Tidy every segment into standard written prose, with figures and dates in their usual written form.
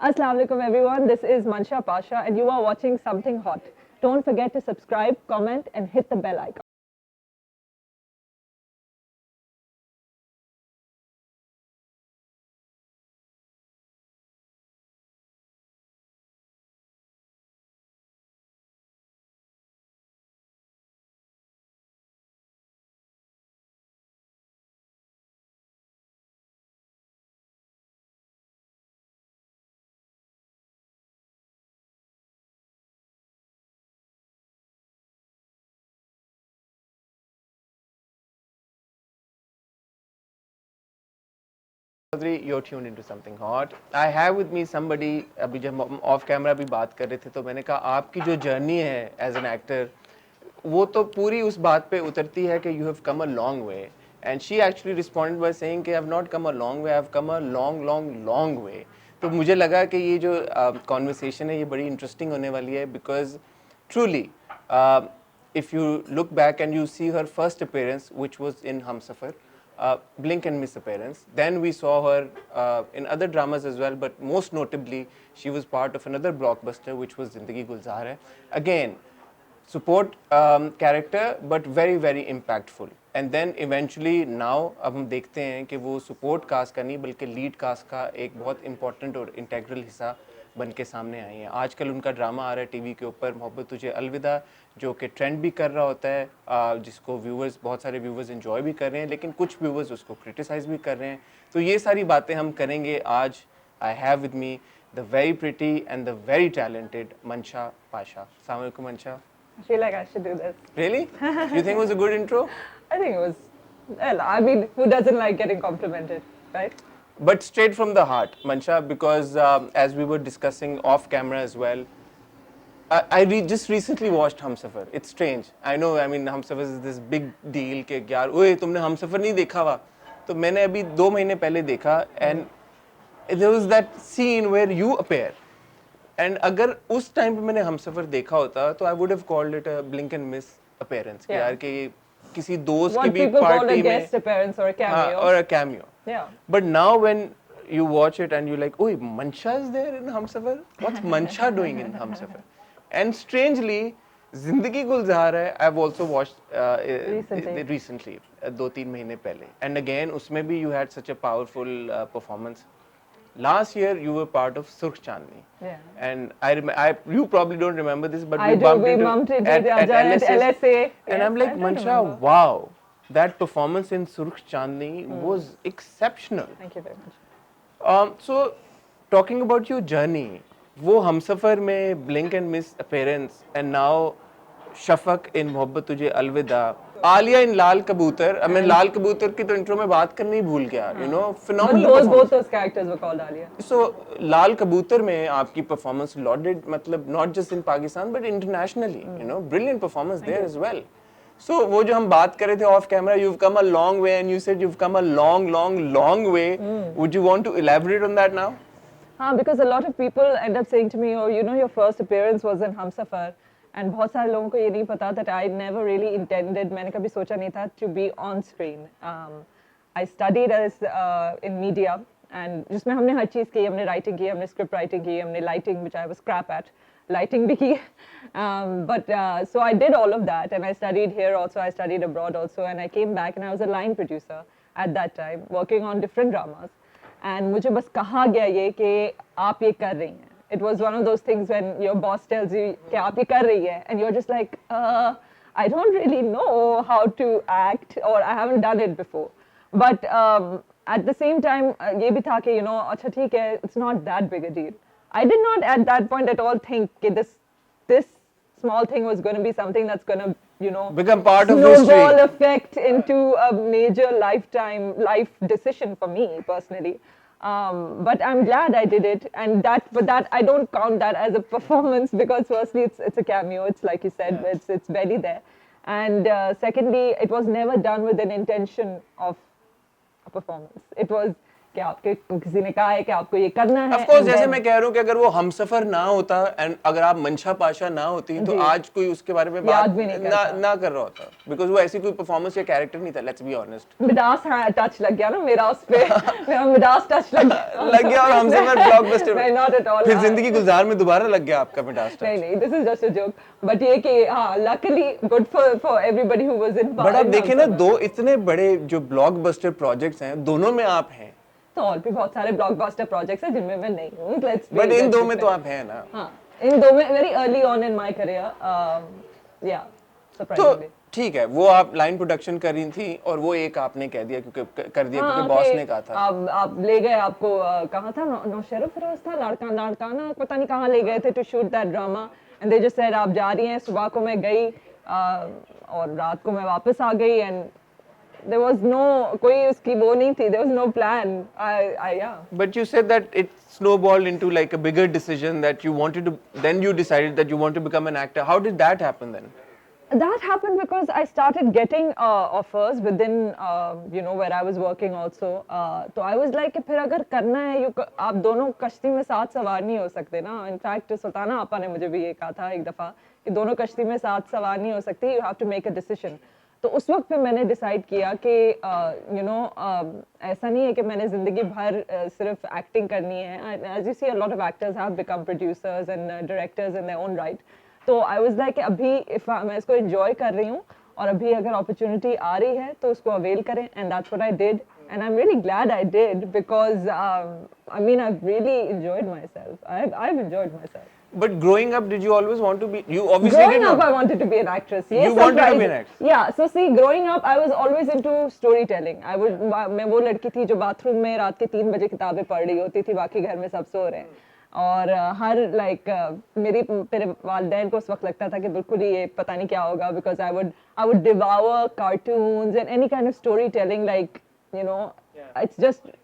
Assalamu alaikum everyone, this is Mansha Pasha and you are watching Something Hot. Don't forget to subscribe, comment and hit the bell icon. You're tuned into something hot. I have with me somebody. अभी जब हम of camera भी बात कर रहे थे तो मैंने कहा आपकी जो जर्नी है एज एन एक्टर वो तो पूरी उस बात पे उतरती है कि you have come a long way and she actually responded by saying कि I have not come a long way, I have come a long long long way. तो मुझे लगा कि ये जो कॉन्वर्सेशन है ये बड़ी इंटरेस्टिंग होने वाली है because truly if you look back and you see her first appearance, which was in Humsafar, blink and miss appearance. Then we saw her in other dramas as well, but most notably, she was part of another blockbuster, which was Zindagi Gulzar Hai. Again, support character, but very very impactful. And then eventually now अब हम देखते हैं कि वो support cast का नहीं बल्कि lead cast का एक बहुत important और integral हिस्सा बन के सामने आई हैं. आजकल उनका ड्रामा आ रहा है टीवी के ऊपर मोहब्बत तुझे अलविदा, जो कि ट्रेंड भी कर रहा होता है, जिसको व्यूवर्स बहुत सारे व्यूवर्स एंजॉय भी कर रहे हैं, लेकिन कुछ व्यूवर्स उसको क्रिटिसाइज भी कर रहे हैं. तो ये सारी बातें हम करेंगे आज. I have with me the very pretty and the very talented मंशा पाशा. अस्सलाम वालेकुम मंशा. I feel like I should do this. Really? You think it was a good intro? I think it was, well, I mean, who doesn't like getting complimented, right? But straight from the heart, Mansha, because as we were discussing off camera as well, just recently watched Humsafar. It's strange. I know, I mean, Humsafar is this big deal कि यार ओए तुमने Humsafar नहीं देखा हुआ. तो मैंने अभी 2 महीने पहले देखा and there was that scene where you appear. And अगर उस टाइम पे मैंने हमसफर देखा होता तो I would have called it a blink and miss appearance. कि यार कि किसी दोस्त की What भी people call a पार्टी में guest appearance or a cameo. or a cameo. Yeah. But now when you watch it and you're like, oh, Mansha is there in Humsafar? What's Mansha doing in Humsafar? And strangely, Zindagi Gulzar Hai, I've also watched recently, 2-3 महीने पहले. And again, उसमें भी you had such a powerful performance. Last year, you were part of Surkh Chandni. Yeah. And you probably don't remember this, but I we bumped do. We into bumped into at LSA. And Yes, I'm like, I do Mansha, remember. wow, that performance in Surkh Chandni was exceptional. Thank you very much. So, talking about your journey, वो हमसफर में blink and miss appearance, and now Shafaq in मोहब्बत तुझे अलविदा, आलिया इन लाल कबूतर. मैं लाल कबूतर की तो इंट्रो में बात करनी ही भूल गया. You know, phenomenal But both performance. those characters were called Alia. So लाल कबूतर में आपकी performance lauded, मतलब not just in Pakistan but internationally. You know, brilliant performance there as well. So वो जो हम बात कर रहे थे off camera, you've come a long way and you said you've come a long, long, long way. Would you want to elaborate on that now? Because a lot of people end up saying to me, oh, you know, your first appearance was in Humsafar. And बहुत सारे लोगों को ये नहीं पता that I never really intended, मैंने कभी सोचा नहीं था to be on screen. I studied as in media and जिसमें हमने हर चीज़ की, हमने writing की, हमने script writing की, हमने lighting, which I was crap at, lighting भी की. But so I did all of that and I studied here also, I studied abroad also, and I came back and I was a line producer at that time, working on different dramas. And मुझे बस कहा गया ये कि आप ये कर रही हैं. It was one of those things when your boss tells you कि आप ये कर रही है, and you're just like, I don't really know how to act or I haven't done it before. But at the same time, ये भी था कि you know, अच्छा ठीक है, it's not that big a deal. I did not at that point at all think कि this small thing was going to be something that's going to, you know, become part of history. Snowball effect into a major life decision for me personally. But I'm glad I did it, and but that I don't count that as a performance because firstly it's a cameo. It's like you said, it's barely there, and secondly it was never done with an intention of a performance. It was कि आपके किसी ने कहा है कि आपको ये करना है। Of course, and जैसे then- मैं कह रहा हूँ कि अगर वो हमसफर ना होता एंड अगर आप मंशा पाशा ना होती तो जी। आज कोई उसके बारे में याद बात भी नहीं ना करता। ना कर रहा होता, बिकॉज वो ऐसी कोई परफॉर्मेंस या कैरेक्टर नहीं था, लेट्स बी ऑनेस्ट। मिडास हाँ टच लग गया ना मेरा उस पे मेरा मिडास टच लग गया लग गया और हमसफर ब्लॉकबस्टर नहीं नॉट एट ऑल। फिर जिंदगी गुजार में दोबारा लग गया आपका मिडास नहीं टच। नहीं this is just a joke, but ये कि हाँ luckily good for everybody who was in. But आप देखें ना, दो इतने बड़े जो ब्लॉकबस्टर प्रोजेक्ट्स हैं, दोनों में आप हैं। तो और भी बहुत सारे ब्लॉकबस्टर प्रोजेक्ट्स हैं जिनमें मैं नहीं हूँ, बट इन दो में तो आप हैं ना। हाँ इन दो में very early on in my career या तो सरप्राइजिंगली। ठीक है, वो आप लाइन प्रोडक्शन कर रही थी और वो एक आपने कह दिया क्योंकि कर दिया क्योंकि बॉस ने कहा था। आप ले गए, आपको कहाँ था, नौशेरा फिरोज था, लाड़काना पता नहीं कहाँ ले गए थे to shoot that drama, and they just said आप जा रही हैं। सुबह को मैं गई और रात को मैं वापस आ गई, एंड there was no कोई उसकी वो नहीं थी, there was no plan. Yeah. But you said that it snowballed into like a bigger decision that you wanted to, then you decided that you want to become an actor. How did that happen then? That happened because I started getting offers within you know where I was working also. तो I was like कि फिर अगर करना है आप दोनों कश्ती में साथ सवार नहीं हो सकते ना। In fact सुल्ताना आपा ने मुझे भी ये कहा था एक दफ़ा कि दोनों कश्ती में साथ सवार नहीं हो सकते, you have to make a decision. तो उस वक्त पे मैंने डिसाइड किया कि यू नो ऐसा नहीं है कि मैंने ज़िंदगी भर सिर्फ एक्टिंग करनी है। As you see a lot of actors have become producers and directors in their own right. तो आई वाज लाइक अभी मैं इसको एंजॉय कर रही हूँ और अभी अगर अपॉर्चुनिटी आ रही है तो उसको अवेल करें, and that's what I did, and I am really glad I did because I mean I really enjoyed my self, I have enjoyed my self. But growing up, did you always want to be? You obviously Growing did up, not. I wanted to be an actress. Yes, You wanted to be an surprising. actress. Yeah. So see, growing up, I was always into storytelling. मैं वो लड़की थी जो bathroom में रात के 3 बजे किताबें पढ़ रही होती थी, बाकी घर में सब सो रहे हैं। और हर मेरे वालिदैन को उस वक्त लगता था कि बिल्कुल ही ये पता नहीं क्या होगा, because I would devour cartoons and any kind of storytelling, like you know, it's just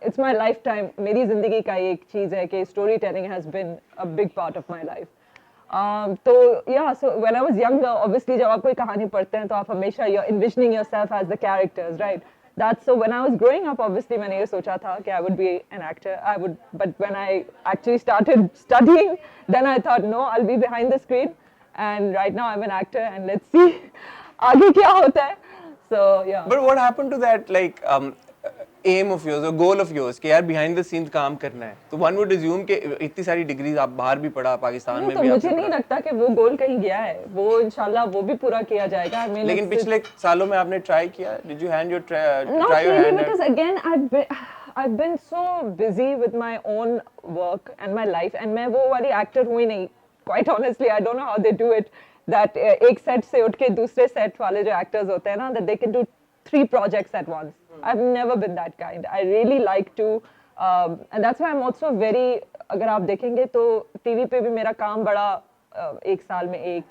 it's my lifetime. मेरी जिंदगी का एक चीज है कि storytelling has been a big part of my life. तो yeah, so when I was younger, obviously जब आप कोई कहानी पढ़ते हैं तो आप हमेशा you're envisioning yourself as the characters, right? That's so when I was growing up, obviously मैंने ये सोचा था कि I would be an actor. But when I actually started studying, then I thought no, I'll be behind the screen. And right now I'm an actor, and let's see आगे क्या होता है. So yeah. But what happened to that like aim of yours or goal of yours कि यार behind the scenes काम करना है? तो one would assume कि इतनी सारी डिग्रीज आप बाहर भी पढ़ा, पाकिस्तान में तो भी मुझे आपने नहीं पढ़ा। लगता कि वो गोल कहीं गया है, वो इंशाल्लाह वो भी पूरा किया जाएगा। I mean, लेकिन it's- पिछले सालों में आपने ट्राई किया? Did you hand your Not try your really, hand at? because again I've been so busy with my own work and my life, and मैं वो वाली actor हुई नहीं। Quite honestly, I don't know how they do it. That एक set से उठ के दूसरे set वाले जो actors होते हैं ना, that they can do 3 projects at once. I've never been that kind. I really like to, and that's why I'm also very. अगर आप देखेंगे तो टीवी पे भी मेरा काम बड़ा एक साल में एक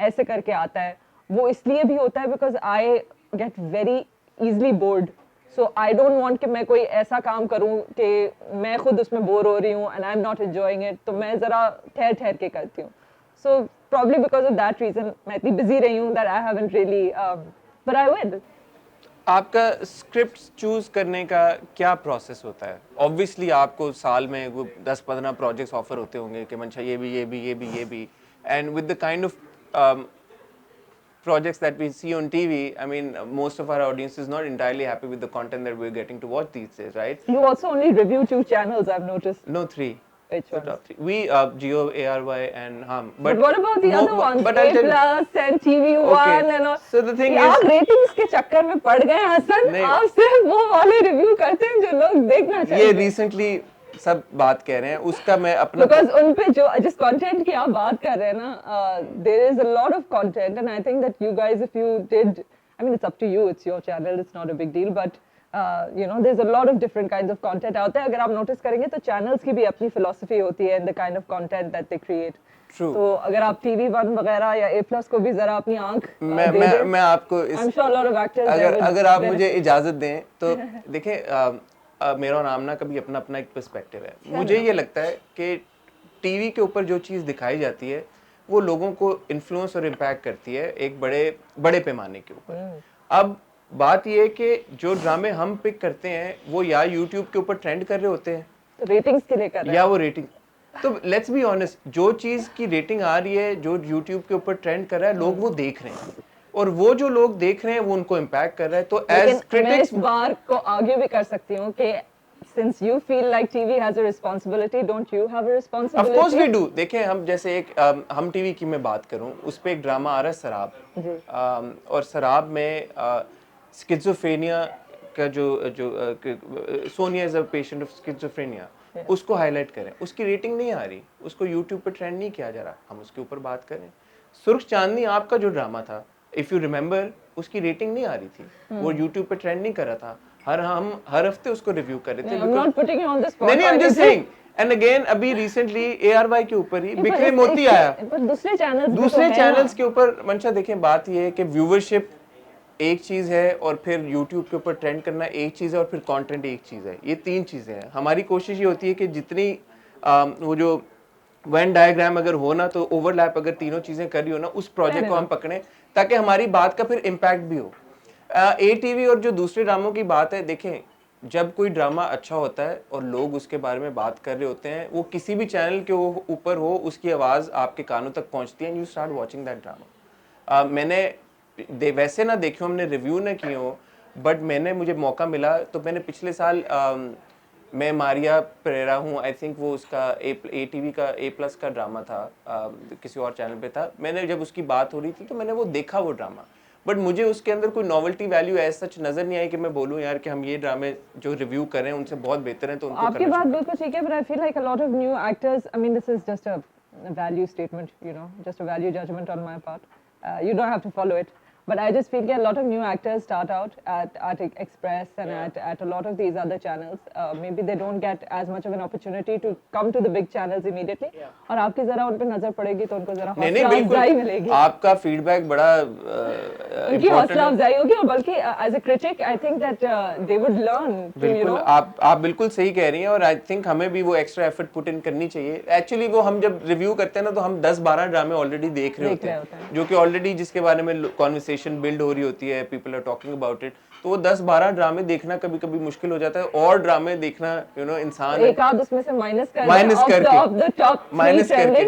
ऐसे करके आता है। वो इसलिए भी होता है because I get very easily bored. So I don't want कि मैं कोई ऐसा काम करूं कि मैं खुद उसमें बोर हो रही हूं and I'm not enjoying it. तो मैं जरा ठहर के करती हूँ. So probably because of that reason मैं इतनी busy रही हूँ that I haven't really, but I will. आपका स्क्रिप्ट चूज करने का क्या प्रोसेस होता है? ऑब्वियसली आपको साल में वो 10-15 प्रोजेक्ट्स ऑफर होते होंगे कि मंशा ये भी and with the kind of projects that we see on TV, I mean, most of our audience is not entirely happy with the content that we're getting to watch these days, right? You also only review 2 channels, I've noticed. No, 3. Which The ones? top 3. We, Geo, ARY and Hum. But what about the other ones? But I'll A tell you. plus and TV1 and all. So the thing आप is, ratings के चक्कर में पड़ गए हसन, नहीं। आप सिर्फ वो वाले रिव्यू करते हैं जो लोग देखना ये चाहिए। recently सब बात कह रहे हैं, उसका मैं अपना Because उन पे जो जिस content की आप बात कर रहे हैं ना, there is a lot of content, and I think that you guys, if you did, I mean, it's up to you, it's your channel, it's not a big deal, but you know, there's a lot of different kinds of content out there. अगर आप notice करेंगे तो channels की भी अपनी philosophy होती है in the kind of content that they create. True. तो अगर आप TV1 वगैरह या A+ को भी जरा अपनी आंख मैं आपको इस I'm sure a lot of actors there will अगर आप benefit. मुझे इजाजत दें तो देखें, मेरा और आमना का भी अपना अपना एक पर्सपेक्टिव है। मुझे ये लगता है कि टीवी के ऊपर जो चीज़ दिखाई जाती है वो लोगों को इन्फ्लुएंस और इम्पैक्ट करती है एक बड़े पैमाने के ऊपर। अब बात ये है कि जो ड्रामे हम पिक करते हैं वो या यूट्यूब के ऊपर ट्रेंड कर रहे होते हैं रेटिंग्स के लिए कर रहे या वो रेटिंग, तो लेट्स बी ऑनेस्ट, जो चीज की रेटिंग आ रही है, जो यूट्यूब के ऊपर ट्रेंड कर रहा है, लोग वो देख रहे हैं, और वो जो लोग देख रहे हैं वो उनको इम्पैक्ट कर रहा है। तो हैं। एज लेकिन मैं क्रिटिक्स, इस बार को आगे भी कर सकती हूँ कि since you feel like TV has a responsibility, don't you have a of responsibility? Course we do. देखें, हम जैसे एक हम टीवी की मैं बात करूं, उस पे एक ड्रामा आ रहा है सराब, जी। और सराब में स्किज़ोफ्रेनिया का जो जो Sonia is a patient of schizophrenia, उसको हाईलाइट करें, उसकी रेटिंग नहीं आ रही, उसको यूट्यूब पे ट्रेंड नहीं किया जा रहा, हम उसके ऊपर बात करें। सुर्ख चांदनी आपका जो ड्रामा था, इफ यू रिमेंबर, उसकी रेटिंग नहीं आ रही थी, वो यूट्यूब पे ट्रेंड नहीं कर रहा था, हम हर हफ्ते उसको रिव्यू कर रहे थे। I'm not putting you on the spot. नहीं, I'm but just it's- saying, and again अभी रिसेंटली ARY के ऊपर ही बिखरे मोती आया, पर दूसरे चैनल्स दूसरे चैनल्स के ऊपर। मंशा देखें, बात ये है कि व्यूवरशिप एक चीज है, और फिर यूट्यूब के ऊपर ट्रेंड करना एक चीज है, और फिर कंटेंट एक चीज है। ये तीन चीजें हैं। हमारी कोशिश ये होती है कि जितनी वो जो वेन डायग्राम अगर हो ना, तो ओवरलैप अगर तीनों चीजें कर रही हो ना, उस प्रोजेक्ट को हम पकड़ें ताकि हमारी बात का फिर इम्पैक्ट भी हो। ATV और जो दूसरे ड्रामों की बात है, देखें, जब कोई ड्रामा अच्छा होता है और लोग उसके बारे में बात कर रहे होते हैं, वो किसी भी चैनल के ऊपर हो, उसकी आवाज़ आपके कानों तक पहुंचती है, and you start watching that drama. मैंने वैसे ना देखे, हमने रिव्यू ना किए हो, बट मुझे मौका मिला तो मैंने पिछले साल मैं मारिया परेरा हूँ, आई थिंक वो उसका ATV का A+ का ड्रामा था, किसी और चैनल पे था। मैंने जब उसकी बात हो रही थी तो मैंने वो देखा वो ड्रामा, बट मुझे उसके अंदर कोई नॉवेल्टी वैल्यू एज सच नजर नहीं आई कि मैं बोलूं यार कि हम ये ड्रामे जो रिव्यू कर रहे हैं उनसे बहुत बेहतर हैं, तो उनको आपकी बात बिल्कुल ठीक है, but I feel like a lot of new actors, I mean, this is just a value statement, you know, just a value judgment on my part. You don't have to follow it. But I just feel that a lot of new actors start out at Express and at a lot of these other channels. Maybe they don't get as much of an opportunity to come to the big channels immediately. और आपकी जरा उन पे नजर पड़ेगी तो उनको जरा नहीं हौसला अफजाई मिलेगी। आपका फीडबैक बड़ा उनकी हौसला अफजाई होगी, और बल्कि as a critic I think that they would learn to, you बिल्कुल, नो। आप बिल्कुल सही कह रही हैं, और आई थिंक हमें भी वो एक्स्ट्रा एफर्ट पुट इन करनी चाहिए। एक्चुअली वो हम जब रिव्यू करते हैं ना, तो हम 10-12 ड्रामे ऑलरेडी देख रहे होते हैं, जो कि ऑलरेडी जिसके बारे में कॉन्वर्सेशन बिल्ड हो रही होती है, people are talking about it, तो वो 10-12 ड्रामे देखना कभी कभी मुश्किल हो जाता है, और ड्रामे देखना, यू नो, इंसान एक आध उसमें से माइनस करके ऑफ द टॉप माइनस करके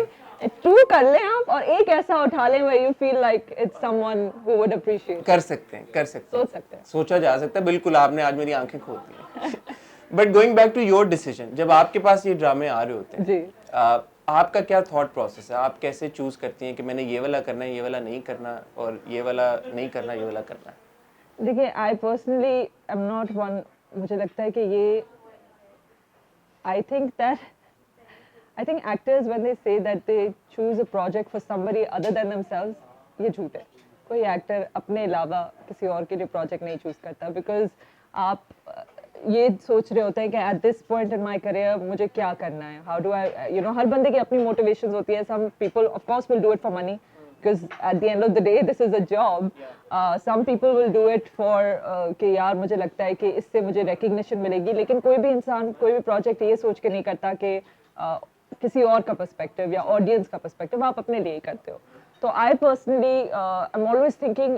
2 कर लें आप, और एक ऐसा उठा लें where you feel like it's someone who would appreciate. कर सकते हैं सोच सकते हैं, सोचा जा सकता है। बिल्कुल, आपने आज मेरी आंखें खोल दी। But going back to your decision, जब आपके पास ये ड्रामे आ रहे होते हैं जी, आपका क्या थॉट प्रोसेस है? आप कैसे चूज करती हैं कि मैंने ये वाला करना है, ये वाला नहीं करना, और ये वाला नहीं करना, ये वाला करना है? देखिए, I personally am not one, मुझे लगता है कि ये आई think actors when they say that they choose a project for somebody other than themselves, ये झूठ है। कोई एक्टर अपने अलावा किसी और के लिए प्रोजेक्ट नहीं चूज करता, बिकॉज आप ये सोच रहे होते हैं कि at this point in my career मुझे क्या करना है, how do I, you know, हर बंदे की अपनी मोटिवेशंस होती है। Some people of course will do it for money, because at the end of the day this is a job. Some people will do it for कि यार मुझे लगता है कि इससे मुझे recognition मिलेगी, लेकिन कोई भी इंसान कोई भी प्रोजेक्ट ये सोच के नहीं करता कि किसी और का पर्सपेक्टिव या ऑडियंस का पर्सपेक्टिव, आप अपने लिए ही करते हो। तो I personally I am always thinking,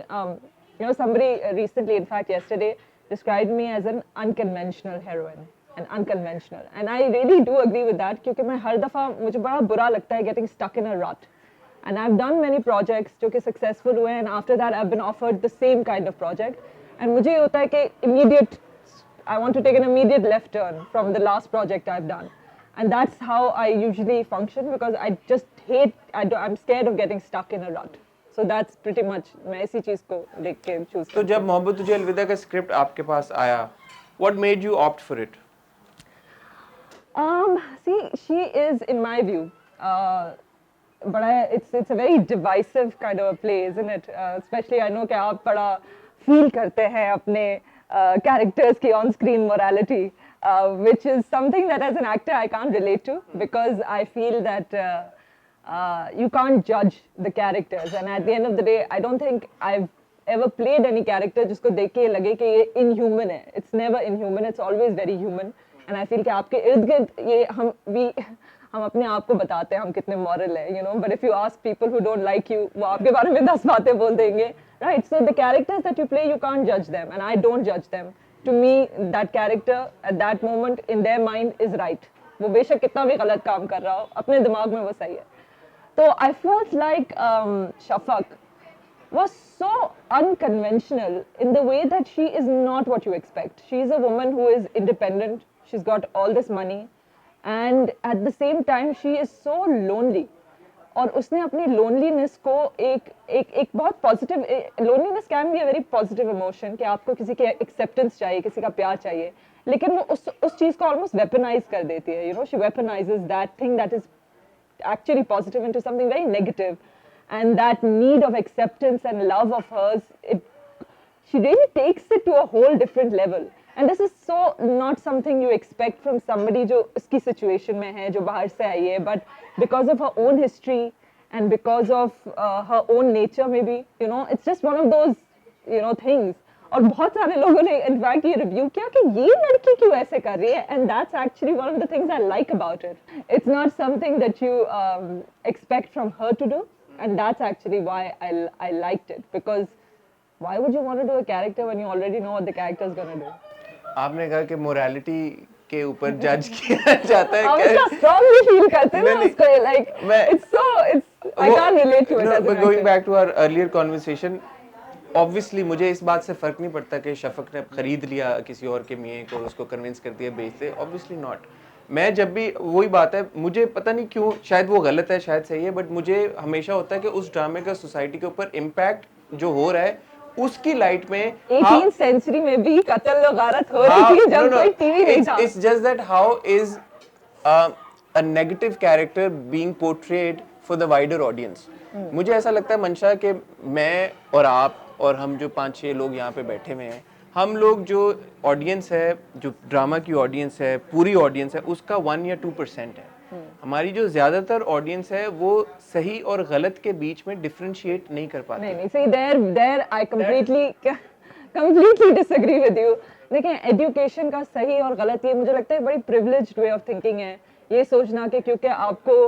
you know, somebody recently, in fact yesterday, described me as an unconventional heroine, and unconventional, and I really do agree with that, क्योंकि मैं हर दफ़ा मुझे बड़ा बुरा लगता है getting stuck in a rut. And I've done many projects जो कि successful हुए, and after that I've been offered the same kind of project, and मुझे ये होता है कि immediate, I want to take an immediate left turn from the last project I've done, and that's how I usually function, because I just hate, I'm scared of getting stuck in a rut. So that's pretty much, मैं इसी चीज़ को देख के choose तो जब मोहब्बत तुझे अलविदा का स्क्रिप्ट आपके पास आया, what made you opt for it? See, she is, in my view, बड़ा, it's a very divisive kind of a play, isn't it? Especially I know कि आप बड़ा feel करते हैं अपने characters की on-screen morality, which is something that as an actor I can't relate to, because I feel that you can't judge the characters, and at the end of the day I don't think I've ever played any character जिसको देख के लगे कि ये inhuman है. It's never inhuman, it's always very human, and I feel कि आपके इर्द गिर्द ये हम अपने आप को बताते हैं हम कितने मॉरल है, you no, but if you ask people who don't like you, वो आपके बारे में 10 बातें बोल देंगे, right? So the characters that you play, you can't judge them, and I don't judge them. To me, that character at that moment in their mind is right. वो बेशक कितना भी गलत काम कर रहा हो, अपने दिमाग में वो सही है. So I felt like Shafak was so unconventional in the way that she is not what you expect. She is a woman who is independent. She's got all this money, and at the same time, she is so lonely. और उसने अपनी loneliness को एक बहुत positive, loneliness can be a very positive emotion कि आपको किसी की एक्सेप्टेंस चाहिए, किसी का प्यार चाहिए, लेकिन वो उस चीज़ को ऑलमोस्ट वेपनाइज कर देती है. You know, she weaponizes that thing that is actually positive into something very negative, and that need of acceptance and love of hers, she really takes it to a whole different level. And this is so not something you expect from somebody जो उसकी situation में है, जो बाहर से आई है, but because of her own history and because of her own nature maybe, you know, it's just one of those, you know, things. और बहुत सारे लोगों ने इनफैक्ट ये रिव्यू किया कि ये लड़की क्यों ऐसे कर रही है, and that's actually one of the things I like about it. It's not something that you expect from her to do, and that's actually why I liked it, because why would you want to do a character when you already know what the character is gonna do. आपने कहा कि morality के ऊपर जज किया जाता है. हम इसका स्ट्रांगली फील करते हैं ना उसको, like it's so it's I can't relate to it. But going back to our earlier conversation, obviously मुझे इस बात से फ़र्क नहीं पड़ता कि शफक ने खरीद लिया किसी और के मियाँ को और उसको कन्विंस कर दिया बेच दे, ऑब्वियसली नॉट. मैं जब भी, वही बात है, मुझे पता नहीं क्यों, शायद वो गलत है शायद सही है, बट मुझे हमेशा होता है कि उस ड्रामे का सोसाइटी के ऊपर इम्पैक्ट जो हो रहा है उसकी लाइट में 18th सेंचुरी में भी कत्ल और गारत हो रही थी जब कोई टीवी नहीं था. It's just that how is a negative character being portrayed for the wider audience. मुझे ऐसा लगता है मंशा कि मैं और आप और हम जो 5-6 लोग यहाँ पे बैठे हुए हैं, हम लोग जो ऑडियंस है, जो ड्रामा की ऑडियंस है, पूरी ऑडियंस है, उसका 1 या 2% है. हमारी जो ज्यादातर ऑडियंस है वो सही और गलत के बीच में डिफरेंशिएट नहीं कर पाती. नहीं, see there I completely disagree with you. देखिए, एजुकेशन का सही और गलत, ये मुझे लगता है बड़ी प्रिविलेज्ड वे ऑफ थिंकिंग है. ये सोचना कि क्योंकि आपको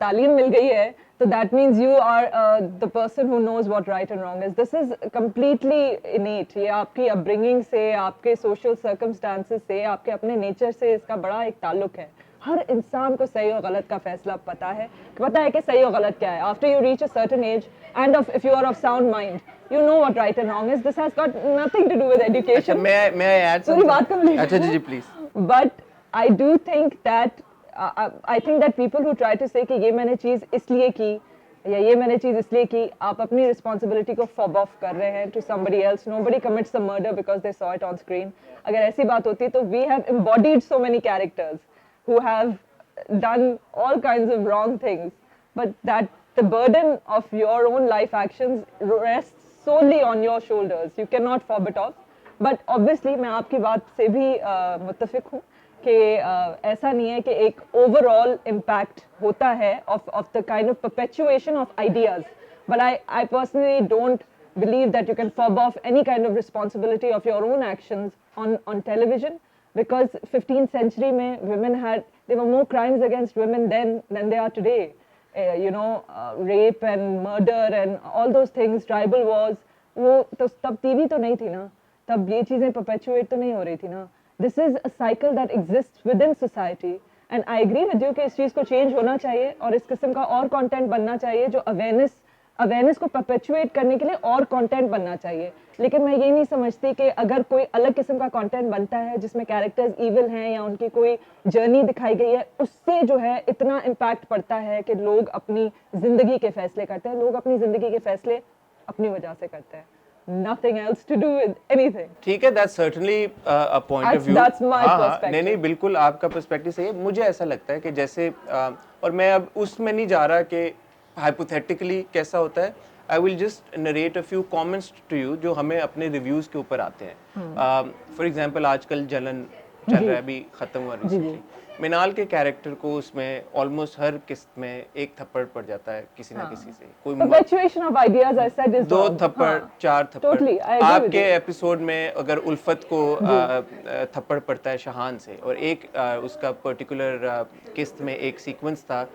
तालीम मिल गई है तो that means you are the person who knows what right and wrong is. This is completely innate. ये आपकी अपब्रिंगिंग से, आपके सोशल सर्कमस्टांसेस से, आपके अपने नेचर से इसका बड़ा एक ताल्लुक है. हर इंसान को सही और गलत का फैसला पता है कि सही और गलत क्या है. After you reach a certain age and if you are of sound mind, you know what right and wrong is. This has got nothing to do with education. May I add something? पूरी बात complete. अच्छा जी please. But I do think that I think that people who try to say कि ये मैंने चीज इसलिए की या ये मैंने चीज इसलिए की, आप अपनी responsibility को fob off कर रहे हैं to somebody else. Nobody commits a murder because they saw it on screen. अगर ऐसी बात होती तो we have embodied so many characters who have done all kinds of wrong things, but that the burden of your own life actions rests solely on your shoulders. You cannot fob it off. But obviously मैं आपकी बात से भी मुत्तफिक हूँ कि ऐसा नहीं है कि एक overall impact होता है of the kind of perpetuation of ideas. But I personally don't believe that you can fob off any kind of responsibility of your own actions on television, because 15th century में there were more crimes against women then than there are today. You know, rape and murder and all those things, tribal wars, वो तो तब TV तो नहीं थी ना, तब ये चीजें perpetuate तो नहीं हो रही थी ना. This is a cycle that exists within society, and I agree with you कि इस चीज को change होना चाहिए और इस किस्म का और content बनना चाहिए जो awareness को perpetuate करने के लिए और content बनना चाहिए. लेकिन मैं ये नहीं समझती कि अगर कोई अलग किस्म का कंटेंट बनता है जिसमें कैरेक्टर्स इविल हैं या उनकी कोई जर्नी दिखाई गई है, उससे जो है इतना इम्पैक्ट पड़ता है कि लोग अपनी जिंदगी के फैसले करते हैं. लोग अपनी जिंदगी के फैसले अपनी वजह से करते हैं. Nothing else to do with anything. ठीक है, that's certainly a point of view. That's my perspective. नहीं, बिल्कुल आपका पर्सपेक्टिव सही है. मुझे ऐसा लगता है कि जैसे और मैं अब उसमें नहीं जा रहा कि हाइपोथेटिकली कैसा होता है. I will just narrate a few comments to you जो हमें अपने रिव्यूज के ऊपर आते हैं. फॉर एग्जांपल आजकल जलन चल रहा है, अभी खत्म हुआ रिसेंटली. मिनाल के कैरेक्टर को उसमें ऑलमोस्ट हर किस्त में एक थप्पड़ पड़ जाता है किसी ना किसी से. कोई perpetuation of ideas, I said, is 2 थप्पड़ 4 थप्पड़. Totally, I agree आपके एपिसोड में अगर उल्फत को थप्पड़ पड़ता है शहान से, और एक उसका पर्टिकुलर किस्त में एक सीक्वेंस था,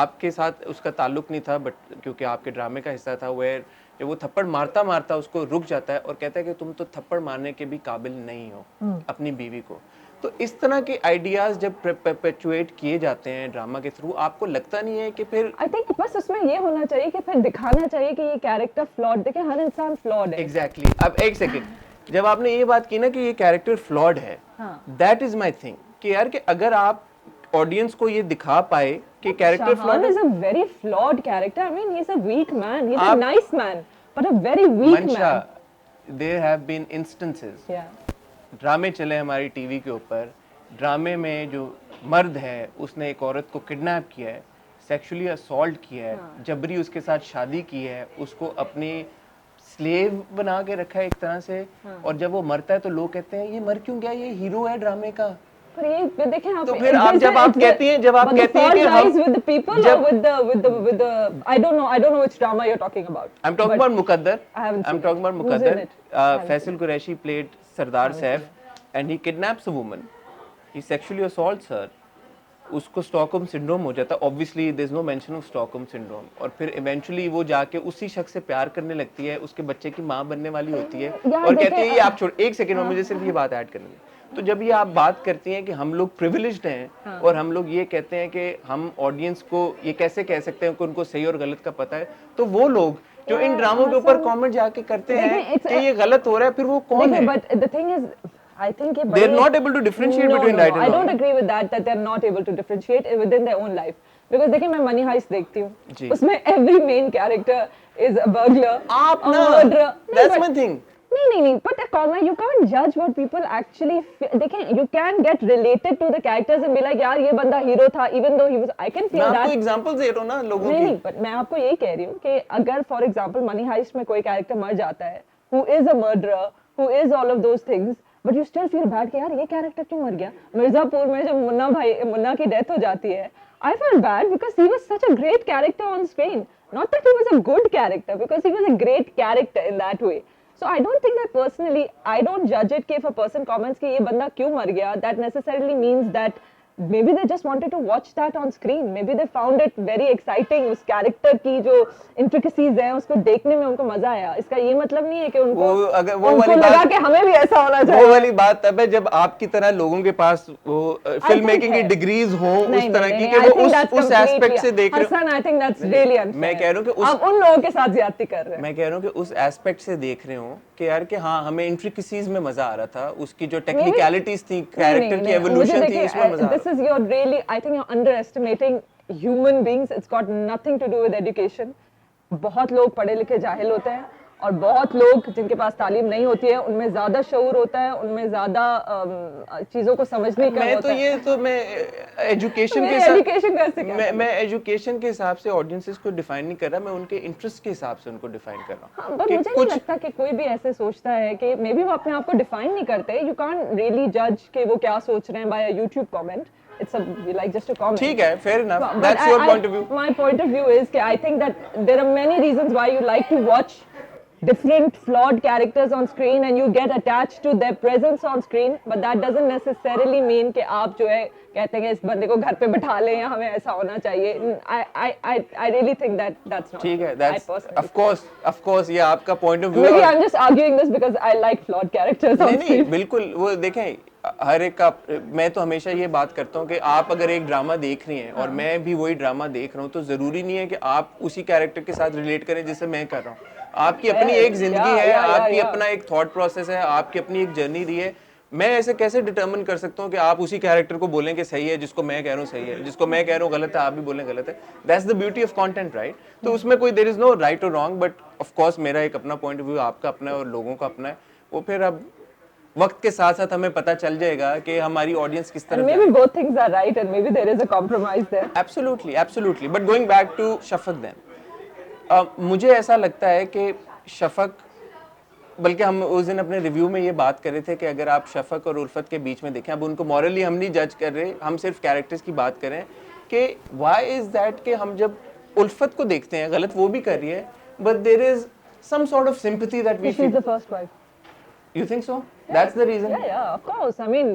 आपके साथ उसका ताल्लुक नहीं था बट क्योंकि आपके ड्रामे का हिस्सा था, वेयर जब वो थप्पड़ मारता मारता उसको रुक जाता है और कहता है कि तुम तो थप्पड़ मारने के भी काबिल नहीं हो अपनी बीवी को। तो इस तरह के आइडियाज जब परपेचुएट किए जाते हैं ड्रामा के थ्रू, आपको लगता नहीं है कि फिर आई थिंक बस उसमें ये होना चाहिए कि फिर दिखाना चाहिए कि ये कैरेक्टर फ्लॉड, देखिए हर इंसान फ्लॉड है। एग्जैक्टली अब एक सेकेंड, जब आपने ये बात की ना कि ये कैरेक्टर फ्लॉड है, दैट इज माई थिंग कि यार कि अगर आप ऑडियंस को ये दिखा पाए कि character flawed Shahan is a very flawed character. I mean, he's a weak man. He's a nice man, but a very weak मंशा, man. There have been instances, Yeah. ड्रामे चले हमारी टीवी के ऊपर, ड्रामे में जो मर्द है उसने एक औरत को किडनैप किया है, सेक्सुअली असॉल्ट किया है, जबरी उसके साथ शादी की है, उसको अपनी स्लेव बना के रखा है एक तरह से, और जब वो मरता है तो लोग कहते हैं ये मर क्यों गया, ये हीरो है ड्रामे का। पर ये देखें आप, तो फिर आप जब आप कहती हैं कि हम with the people or with the I don't know which drama you're talking about. I'm talking about Muqaddar. I haven't I'm seen talking it. about Who's in Muqaddar. it? I haven't Faisal Qureshi played Sardar Saif, and he kidnaps a woman. He sexually assaults her. उसको Stockholm syndrome हो जाता है, obviously there is no mention of Stockholm syndrome, और फिर eventually वो जाके उसी शख्स से प्यार करने लगती है, उसके बच्चे की माँ बनने वाली होती है और कहती है ये आप छोड़, एक सेकंड में मुझे सिर्फ ये बात ऐड करनी है। तो जब ये आप बात करती हैं कि हम लोग प्रिविलेज्ड हैं और हम लोग ये कहते हैं कि हम ऑडियंस को ये कैसे कह सकते हैं कि उनको सही और गलत का पता है, तो वो लोग जो इन ड्रामों के ऊपर कमेंट जाके करते हैं कि ये गलत हो रहा है, फिर वो कौन है? But the thing is, I think they are not able to differentiate between right and wrong. I don't agree with that they're not able to differentiate within their own life. Because देखिए मैं Money Heist देखती हूँ, उसमें every main character is a burglar, आप a ना, murderer. that's my thing. नहीं, but you can't judge what people actually feel. देखें, you can get related to the characters and be like यार ये बंदा हीरो था, even though he was, I can feel मैं that. आपको examples दे रहा हूँ ना लोगों की। नहीं, but मैं आपको यही कह रही हूँ कि अगर फॉर एग्जांपल Money Heist में कोई कैरेक्टर मर जाता है, who is a murderer, who is all of those things, but you still feel bad कि यार ये कैरेक्टर क्यों मर गया। मिर्जापुर में जब मुन्ना की डेथ हो जाती है, I felt bad because he was such a great character on screen. Not that he was a good character, because he was a great character in that way. So I don't think that personally, I don't judge it कि if a person comments कि ये बंदा क्यों मर गया, that necessarily means that maybe they just wanted to watch that on screen. Maybe they found it very exciting. उस character की जो intricacies हैं उसको देखने में उनको मजा आया। इसका ये मतलब नहीं है कि उनको लगा कि हमें भी ऐसा होना चाहिए। वो वाली बात तब है जब आपकी तरह लोगों के पास वो फिल्म मेकिंग की डिग्रीज हो उस तरह की कि वो उस एस्पेक्ट से देख रहे हो। Hasan, I think that's really unfair. मैं कह रहा हूँ कि आप उन लोगों के साथ ज्यादती कर रहे हैं। मैं कह रहा हूँ कि उस एस्पेक्ट से देख रहे हो कि यार कि हाँ हमें इंट्रिकेसीज में मजा आ रहा था, उसकी जो टेक्निकलिटीज थी, कैरेक्टर की एवोल्यूशन थी, उसमें मजा आ रहा था। This is your really, I think you're underestimating human beings. It's got nothing to do with education. बहुत लोग पढ़े लिखे जाहिल होते हैं और बहुत लोग जिनके पास तालीम नहीं होती है उनमें ज्यादा शऊर होता है, उनमें ज्यादा चीजों को समझने का होता है। ये तो मैं एजुकेशन के साथ मैं एजुकेशन के हिसाब से ऑडियंसेस को डिफाइन नहीं कर रहा, मैं उनके इंटरेस्ट के हिसाब से उनको डिफाइन कर रहा हूँ। बट मुझे नहीं लगता कि कोई भी ऐसे सोचता है कि मे बी वो अपने आप को डिफाइन नहीं करते। यू कांट रियली जज कि वो क्या सोच रहे हैं by a YouTube comment. It's like just a comment. ठीक है, fair enough. That's your point of view. My point of view is that I think that there are many reasons why you like to watch different flawed characters on screen and you get attached to their presence on screen, but that doesn't necessarily mean कि आप जो है कहते हैं कि इस बंदे को घर पे बिठा लें या हमें ऐसा होना चाहिए। I really think that's not. ठीक है, that's of course ये आपका point of view। Maybe I'm just arguing this because I like flawed characters on screen. नहीं, बिल्कुल वो देखें हर एक का, मैं तो हमेशा ये बात करता हूँ कि आप अगर एक ड्रामा देख रही हैं और मैं भी वही ड्रामा देख रहा हूँ तो जरूरी नहीं है कि आप उसी कैरेक्टर के साथ रिलेट करें जिससे मैं कर रहा हूँ। आपकी अपनी एक जिंदगी है, आपकी अपना एक थॉट प्रोसेस है, आपकी अपनी एक जर्नी रही है। मैं ऐसे कैसे डिटरमिन कर सकता हूँ कि आप उसी कैरेक्टर को बोलें कि सही है, जिसको मैं कह रहा हूँ सही है, जिसको मैं कह रहा हूँ गलत है आप भी बोलें गलत है। That's the beauty of content, right? तो उसमें कोई देयर इज नो राइट और रॉन्ग, बट ऑफ कोर्स मेरा एक अपना पॉइंट ऑफ व्यू, आपका अपना है और लोगों का अपना है। वो फिर अब वक्त के साथ साथ हमें पता चल जाएगा कि हमारी ऑडियंस किस तरह। Maybe both things are right and maybe there is a compromise there. Absolutely. But going back to Shafaq then, मुझे ऐसा लगता है कि शफक, बल्कि हम उस दिन अपने रिव्यू में ये बात कर रहे थे कि अगर आप शफक और उल्फत के बीच में देखें, अब उनको मॉरली हम नहीं जज कर रहे, हम सिर्फ कैरेक्टर्स की बात करें कि व्हाई इज दैट कि हम जब उल्फत को देखते हैं, गलत वो भी कर रही है, but there is some sort of sympathy that we feel. She's the first wife. You think so? That's the reason? Yeah, of course. I mean,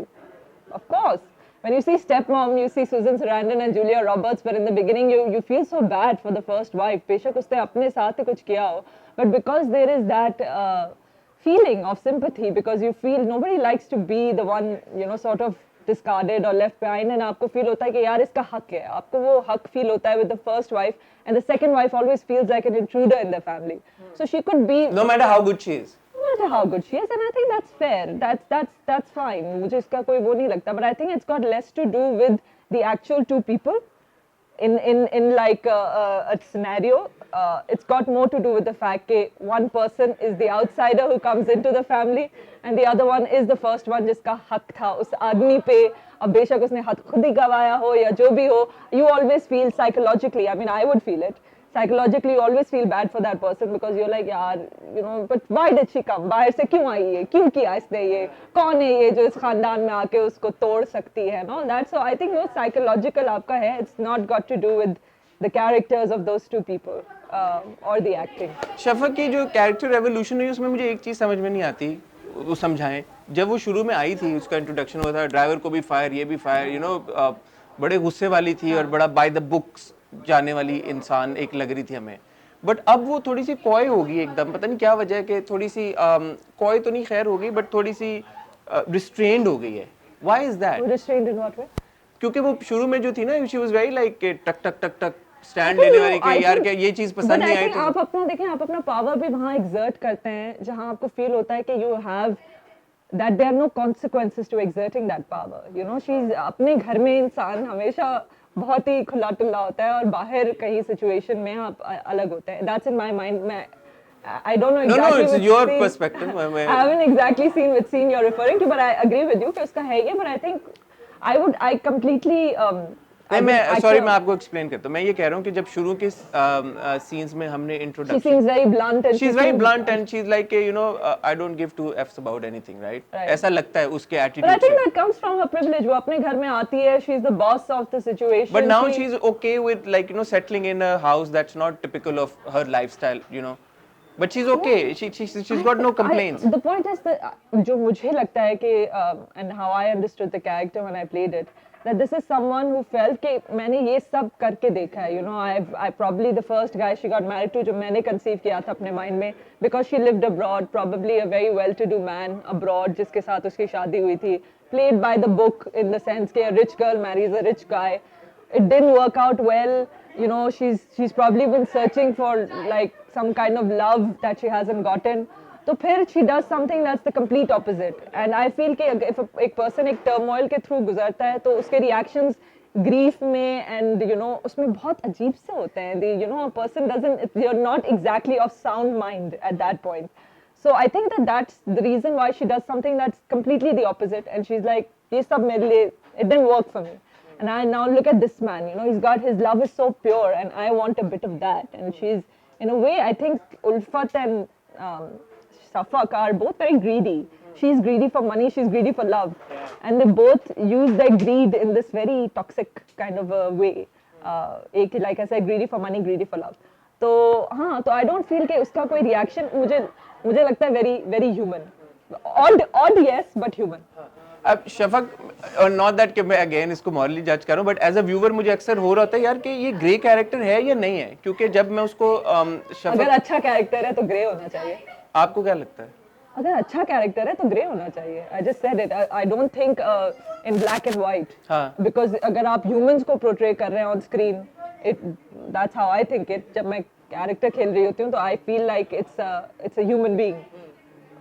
of course. when you see Stepmom, you see Susan Sarandon and Julia Roberts, but in the beginning you feel so bad for the first wife. बेशक उसने अपने साथ ही कुछ किया हो, but because there is that feeling of sympathy, because you feel nobody likes to be the one, you know, sort of discarded or left behind, and आपको feel होता है कि यार इसका हक है, आपको वो हक feel होता है with the first wife, and the second wife always feels like an intruder in the family. So she could be, no matter how good she is. no matter how good she is, and I think that's fair. That's fine. मुझे इसका कोई वो नहीं लगता, but I think it's got less to do with the actual two people in like a scenario. It's got more to do with the fact that one person is the outsider who comes into the family, and the other one is the first one जिसका हक था उस आदमी पे. अब बेशक उसने हाथ खुद ही गवाया हो या जो भी हो, you always feel psychologically, I mean I would feel it, psychologically you always feel bad for that person, because you're like यार, you know, but why did she come, बाहर से क्यों आई है, क्यों किया इसने ये, कौन है ये जो इस खानदान में आके उसको तोड़ सकती है, and all that. So I think वो psychological आपका है, it's not got to do with the characters of those two people or the acting. Shafaq की जो कैरेक्टर रेवोल्यूशन हुई उसमें मुझे एक चीज़ समझ में नहीं आती, वो समझाएं. जब वो शुरू में आई थी, उसका इंट्रोडक्शन हुआ था, ड्राइवर को भी फायर, ये भी फायर, यू नो, बड़े गुस्से वाली थी और बड़ा बाय द बुक्स जाने वाली इंसान एक लग रही थी हमें. बट अब वो थोड़ी सी कॉय होगी एकदम, पता नहीं क्या वजह है कि थोड़ी सी कॉय तो नहीं खैर हो गई, बट थोड़ी सी रिस्ट्रेन्ड हो गई है. Why is that? Restrained in what way? क्योंकि वो शुरू में जो थी ना, शी वाज वेरी लाइक टक टक टक टक स्टैंड लेने वाली कि यार क्या ये चीज पसंद नहीं आई. तो आप अपना देखें, आप अपना पावर भी वहाँ exert करते हैं जहाँ आपको फील होता है कि you have that there are no consequences to exerting that power. You know, she's अपने घर में इंसान हमेशा बहुत ही खुला टुल्ला होता है और बाहर कहीं सिचुएशन में आप अलग होते हैं. That's in my mind. मैं I don't know exactly. No, it's which your scene, perspective. I haven't exactly seen which scene you're referring to, but I agree with you कि उसका है ये. But I think I completely नहीं, मैं sorry, मैं आपको explain करता हूँ. मैं ये कह रहा हूँ कि जब शुरू के सीन्स में हमने she introduction, seems very blunt and she's very blunt and she's like you know I don't give two f's about anything, right? ऐसा लगता है उसके But I एटीट्यूड think से. that comes from her privilege. वो अपने घर में आती है, she's the boss of the situation. But now she's okay with like you know settling in a house that's not typical of her lifestyle, you know. But she's okay. She's got no complaints. The point is that जो मुझे लगता है कि and how I understood the character when I played it, that this is someone who felt कि मैंने ये सब करके देखा है. You know, I probably the first guy she got married to जो मैंने conceive किया था अपने mind में, because she lived abroad, probably a very well-to-do man abroad जिसके साथ उसकी शादी हुई थी, played by the book in the sense कि a rich girl marries a rich guy. It didn't work out well. You know, she's probably been searching for like some kind of love that she hasn't gotten. तो फिर she does something that's the complete opposite. And I feel कि if एक person एक turmoil के through गुजरता है तो उसके reactions grief में and you know उसमें बहुत अजीब से होते हैं. You know, a person doesn't, you're not exactly of sound mind at that point. So I think that that's the reason why she does something that's completely the opposite. And she's like, ये सब मेरे लिए, it didn't work for me. And I now look at this man, you know, he's got, his love is so pure and I want a bit of that. And she's, in a way, I think Ulfat and Safak are both very greedy. She's greedy for money, she's greedy for love. And they both use their greed in this very toxic kind of a way. Like I said, greedy for money, greedy for love. तो हाँ, तो I don't feel कि उसका कोई reaction मुझे लगता है very very human. Odd yes, but human. अब शफक, और नॉट दैट कि मैं अगेन इसको मॉरली जज करूं, बट एज अ व्यूअर मुझे अक्सर हो रहा होता है यार कि ये ग्रे कैरेक्टर है या नहीं है, क्योंकि जब मैं उसको शफक, अगर अच्छा कैरेक्टर है तो ग्रे होना चाहिए. आपको क्या लगता है? अगर अच्छा कैरेक्टर है तो ग्रे होना चाहिए. I just said it. I don't think in black and white. हाँ. Because अगर आप humans को portray कर रहे हैं on screen, that's how I think it. जब मैं कैरेक्टर खेल रही होती हूँ तो I feel like it's a human being.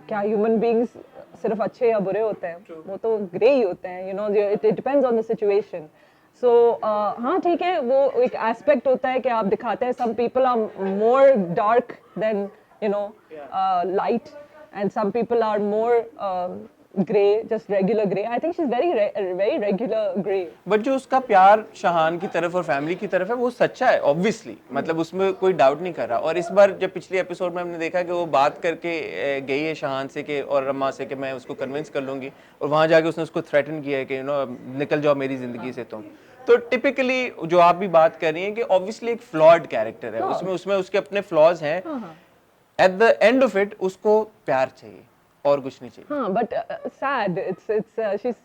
क्या human beings सिर्फ अच्छे या बुरे होते हैं? वो तो ग्रे ही होते हैं. You know, it depends on the situation. So हाँ ठीक है, वो एक aspect होता है कि आप दिखाते हैं some people are more dark than you know light, and some people are more grey, just regular grey. I think she's very regular grey. But जो उसका प्यार शहान की तरफ और फैमिली की तरफ है वो सच्चा है ऑब्वियसली, मतलब उसमें कोई डाउट नहीं कर रहा. और इस बार जब पिछले एपिसोड में हमने देखा कि वो बात करके गई है शहान से कि और अम्मा से कि मैं उसको कन्विंस कर लूंगी, और वहाँ जाके उसने उसको थ्रेटन किया है कि यू नो निकल जाओ मेरी जिंदगी से तुम. तो टिपिकली जो आप भी बात कर रही हैं कि ऑब्वियसली एक फ्लॉड कैरेक्टर है, उसमें उसके अपने फ्लॉज हैं. At the end of it उसको प्यार चाहिए, और कुछ नहीं चाहिए? Huh, but sad.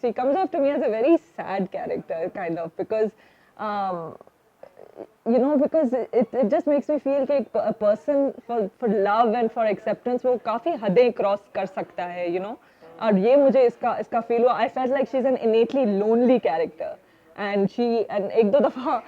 She comes off to me as a very sad character, kind of, because um, because it just makes me feel कि a person for love and for acceptance वो काफी हदें cross कर सकता है, और ये मुझे इसका feel हुआ. I felt like she's an innately lonely character. And एक दो दफा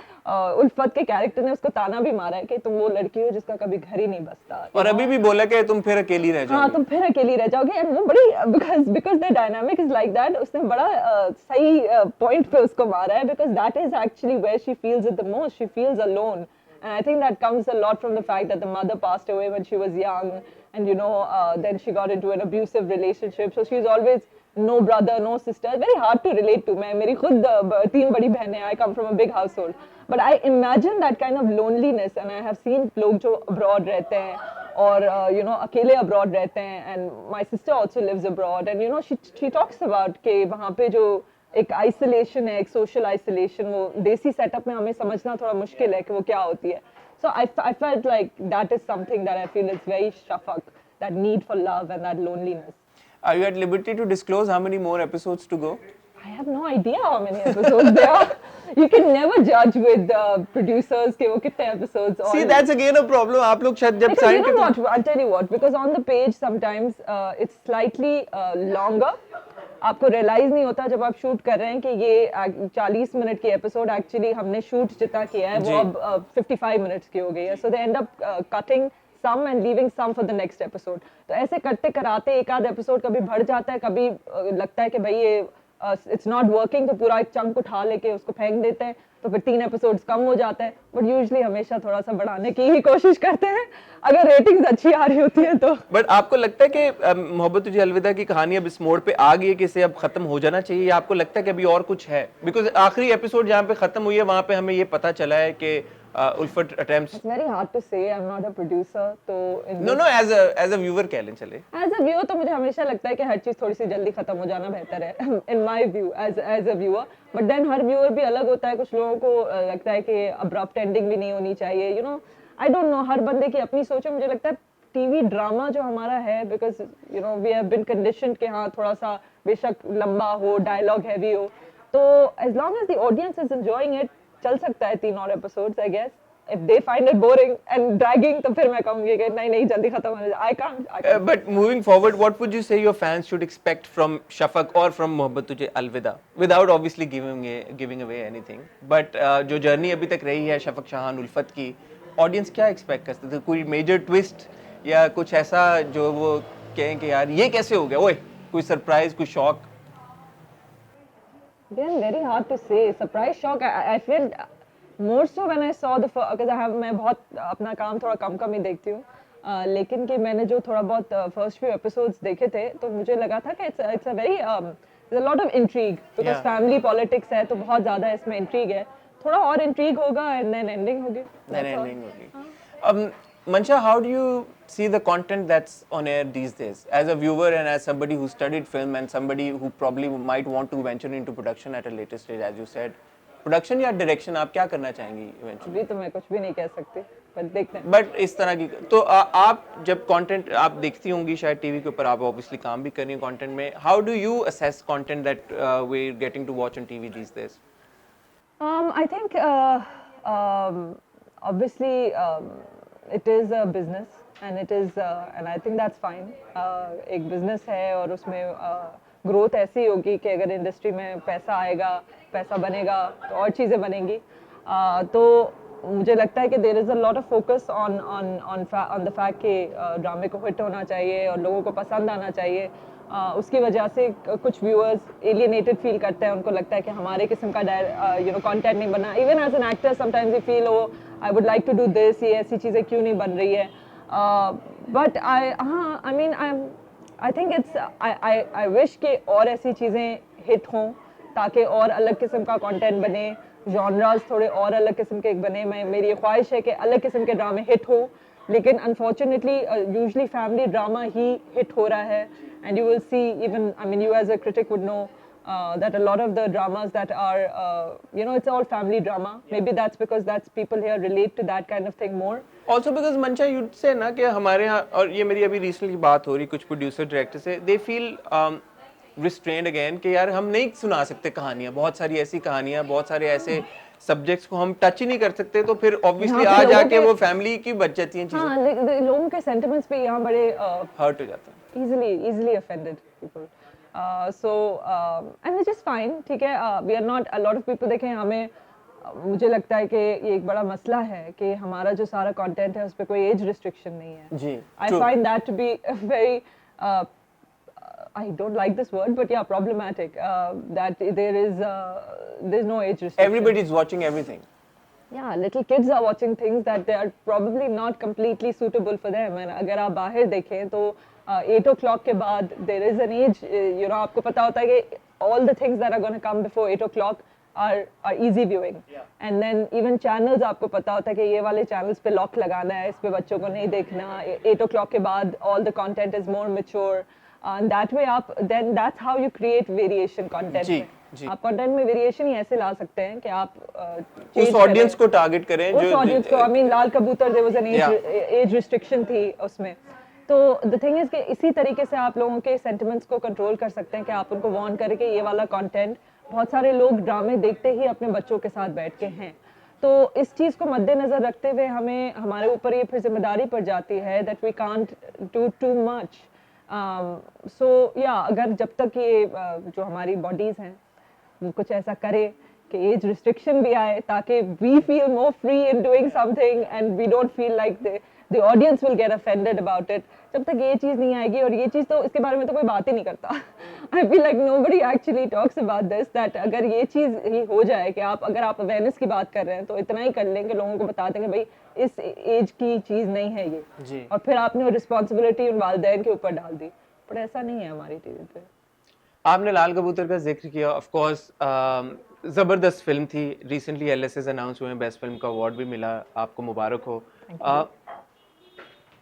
उल्फत के कैरेक्टर ने उसको ताना भी मारा है कि तुम वो लड़की हो जिसका कभी घर ही नहीं बसता, और अभी भी बोला कि तुम फिर अकेली रह हाँ जाओगी। तुम फिर अकेली रह जाओगे. एंड वो बड़ी because the dynamic is like that. उसने बड़ा सही पॉइंट पे उसको मारा है, because that is actually where she feels it the most. She feels alone. And I think that comes a lot from the fact that the mother passed away when she was young, and then she got into an abusive relationship. So she's always no brother, no sister. Very hard to relate to. मेरी खुद 3 बड़ी बहनें. I come from a big household, but I imagine that kind of loneliness, and I have seen लोग जो abroad रहते हैं और अकेले abroad रहते हैं, and my sister also lives abroad, and she talks about कि वहाँ पे जो एक आइसोलेशन है, एक सोशल आइसोलेशन, वो देसी सेटअप में हमें समझना थोड़ा मुश्किल है कि वो क्या होती है. So I felt like that is something that I feel is very शफक, that need for love and that loneliness. Are you at liberty to disclose how many more episodes to go? I have no idea how many episodes there are. You can never judge with producers कि वो कितने episodes. See, that's again a problem. आप लोग शायद जब Because sign you know what? I'll tell you what. Because on the page sometimes it's slightly longer. आपको realise नहीं होता जब आप शूट कर रहे हैं कि ये 40 मिनट की एपिसोड एक्चुअली हमने शूट जितना किया है वो अब 55 मिनट्स की हो गई है. So they end up cutting some and leaving some for the next episode. तो ऐसे करते कराते एक आध एपिसोड कभी बढ़ जाता है, कभी लगता है कि भाई ये इट्स नॉट वर्किंग, तो पूरा एक चंक उठा लेके उसको फेंक देते हैं, तो फिर 3 एपिसोड्स कम हो जाता है. बट यूजुअली हमेशा थोड़ा सा बढ़ाने की ही कोशिश करते हैं अगर रेटिंग्स अच्छी आ रही होती है तो. बट आपको लगता है कि मोहब्बत तुझे अलविदा की कहानी अब इस मोड़ पे आ गई है कि इसे अब खत्म हो जाना चाहिए, या आपको लगता है कि अभी और कुछ है? बिकॉज आखिरी एपिसोड जहाँ पे खत्म हुई है वहाँ पे हमें ये पता चला है कि उल्फत attempts. It's very hard to say. I'm not a producer, तो नो एज अ व्यूअर कह लें चले. एज अ व्यूअर तो मुझे हमेशा लगता है कि हर चीज थोड़ी सी जल्दी खत्म हो जाना बेहतर है in my view as a viewer. But then हर व्यूअर भी अलग होता है. कुछ लोगों को लगता है कि अब्रप्ट एंडिंग भी नहीं होनी चाहिए. आई डोंट नो, हर बंदे की अपनी सोच है. मुझे लगता है टीवी ड्रामा जो हमारा है, because we have been conditioned कि हाँ थोड़ा सा बेशक लंबा हो, डायलॉग हैवी हो, तो as long as the audience is enjoying it चल सकता है 3 और episodes. I guess if they find it boring and dragging, तो फिर मैं कहूँगी कि नहीं जल्दी खत्म होने दे. I can't. But moving forward, what would you say your fans should expect from Shafak or from मोहब्बत तुझे अलविदा, without obviously giving away anything, but जो जर्नी अभी तक रही है शफक शाहान उल्फत की, ऑडियंस क्या एक्सपेक्ट करते थे? कोई मेजर ट्विस्ट या कुछ ऐसा जो वो कहें कि यार ये कैसे हो गया, ओए कोई सरप्राइज, कोई shock? Again, very hard to say. Surprise, shock. I feel more so when I saw because मैं बहुत अपना काम थोड़ा कम ही देखती हूँ, लेकिन कि मैंने जो थोड़ा बहुत फर्स्ट फ्यू एपिसोड्स देखे थे तो मुझे लगा था कि it's a very there's a lot of intrigue because family politics है, तो बहुत ज़्यादा इसमें intrigue है. थोड़ा और intrigue होगा and then ending होगी. Mansha, how do you see the content that's on air these days as a viewer and as somebody who studied film and somebody who probably might want to venture into production at a later stage, as you said? Production या direction आप क्या करना चाहेंगी eventually? अभी तो मैं कुछ भी नहीं कह सकती, पर देखते हैं. बट इस तरह की तो आप जब कंटेंट आप देखती होंगी शायद टीवी के ऊपर, आप ऑब्वियसली काम भी कर रही हैं कंटेंट में. How do you assess content that we are getting to watch on TV these days? I think obviously it is a business and I think that's fine. एक business है और उसमें ग्रोथ ऐसी होगी कि अगर इंडस्ट्री में पैसा आएगा, पैसा बनेगा तो और चीज़ें बनेंगी. तो मुझे लगता है कि there is a lot of focus on the fact कि ड्रामे को हिट होना चाहिए और लोगों को पसंद आना चाहिए. उसकी वजह से कुछ व्यूअर्स एलियनेटेड फील करते हैं. उनको लगता है कि हमारे किस्म का कंटेंट नहीं बना. Even as an actor sometimes you feel oh I would like to do this, ये ऐसी चीज़ें क्यों नहीं बन रही है. But I think I wish कि और ऐसी चीज़ें हिट हों ताकि और अलग किस्म का कंटेंट बने, जॉनरास थोड़े और अलग किस्म के बने. मेरी ये ख्वाहिश है कि अलग किस्म के ड्रामे हिट हो, लेकिन अनफॉर्चुनेटली यूजुअली फैमिली ड्रामा ही हिट हो रहा है. And you will see even, I mean you as a critic would know, that a lot of the dramas that are, it's all family drama. Maybe that's because that's people here relate to that kind of thing more. Also because मंशा you'd say ना कि हमारे यहाँ, और ये मेरी अभी recently बात हो रही कुछ प्रोड्यूसर डायरेक्टर से, they feel restrained again कि यार हम नहीं सुना सकते कहानियाँ, बहुत सारी ऐसी कहानियाँ, बहुत सारे ऐसे सब्जेक्ट्स को हम टच ही नहीं कर सकते, तो फिर ऑब्वियसली आ जाके वो फैमिली की बच जाती हैं चीजें। हाँ, लोगों के सेंटिमेंट्स पे यहाँ बड़े हर्ट हो जाता है, easily offended people. And which is fine, ठीक है, we are not, a lot of people देखें हमें, मुझे लगता है कि ये एक बड़ा मसला है कि हमारा जो सारा कंटेंट है उस पर कोई एज रिस्ट्रिक्शन नहीं है जी। I find that to be a very I don't like this word, but yeah, problematic. That there's no age restriction. Everybody is watching everything. Yeah, little kids are watching things that they are probably not completely suitable for them. And अगर आप बाहर देखें तो 8 o'clock के बाद there is an age, आपको पता होता है कि all the things that are going to come before 8 o'clock are easy viewing. Yeah. And then even channels आपको पता होता है कि ये वाले channels पे lock लगाना है, इस पे बच्चों को नहीं देखना. 8 o'clock के बाद all the content is more mature. And that way then that's how you create variation content. जी, जी. आप content में variation ही ऐसे ला सकते हैं कि आप उस audience को target करें, उस audience को, I mean लाल कबूतर there was an age restriction थी उसमें. तो the thing is कि इसी तरीके से आप लोगों के sentiments को control कर सकते हैं कि आप उनको warn करें कि ये वाला content, बहुत सारे लोग ड्रामे देखते ही अपने बच्चों के साथ बैठ के हैं, तो इस चीज़ को मद्देनजर रखते हुए हमें, हमारे ऊपर ये फिर जिम्मेदारी पड़ जाती है that we can't do too much. So yeah, अगर जब तक ये जो हमारी bodies हैं वो कुछ ऐसा करे कि एज रिस्ट्रिक्शन भी आए ताकि we feel more free in doing something and we don't feel like the audience will get offended about it, जब तक ये चीज़ नहीं आएगी, और ये चीज़ तो इसके बारे में तो कोई बात ही नहीं करता. I feel like nobody actually talks about this, that अगर ये चीज़ ही हो जाए कि अगर आप अवेयरनेस की बात कर रहे हैं तो इतना ही कर लें कि लोगों को बता देंगे भाई इस एज की चीज़ नहीं है ये जी. और फिर आपने रिस्पॉन्सिबिलिटी उन वालिदैन के ऊपर डाल दी, पर ऐसा नहीं है हमारी टीवी पे. आपने लाल कबूतर का जिक्र किया, ऑफ कोर्स जबरदस्त फिल्म थी, रिसेंटली एलएसएस अनाउंस हुए, बेस्ट फिल्म का अवार्ड भी मिला, आपको मुबारक हो.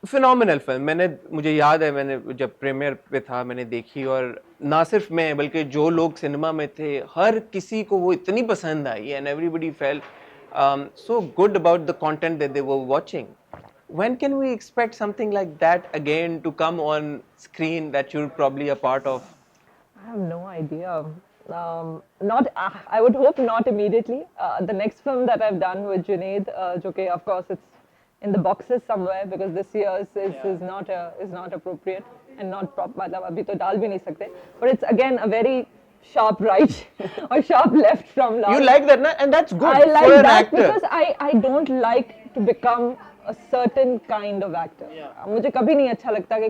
फिनोमिनल फिल्म, मुझे याद है मैंने जब प्रीमियर पे था मैंने देखी, और ना सिर्फ मैं बल्कि जो लोग सिनेमा में थे हर किसी को वो इतनी पसंद आई, and everybody felt so good about the content that they were watching. When can we expect something like that again to come on screen that you're probably a part of? I have no idea. I would hope not immediately. The next film that I've done with Junaid, जो कि of course it's in the boxes somewhere because this year's is not appropriate and not मतलब अभी तो डाल भी नहीं सकते. But it's again a very sharp right or sharp left from Lal. You like that, na? And that's good I like for an that actor. because I don't like to become a certain kind of actor. मुझे कभी नहीं अच्छा लगता कि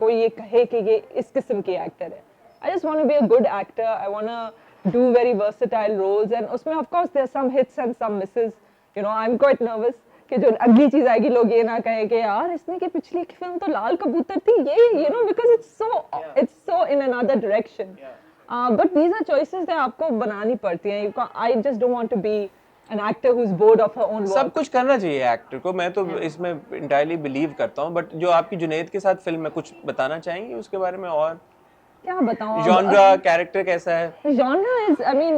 कोई ये कहे कि ये इस किस्म की एक्टर है. I just want to be a good actor. I want to do very versatile roles, and उसमें of course there's some hits and some misses. I'm quite nervous कि जो अगली चीज आएगी लोग ये ना कहे कि यार इसने की पिछली फिल्म तो लाल कबूतर थी ये, because it's so in another direction. But these are choices that आपको बनानी पड़ती हैं. I just don't want to be an actor who's bored of her own work. सब कुछ करना चाहिए एक्टर को, मैं तो इसमें entirely believe करता हूँ. बट जो आपकी जुनैद के साथ फिल्म में कुछ बताना चाहेंगे उसके बारे में, और क्या बताऊँ? genre, character कैसा है? Genre is, I mean,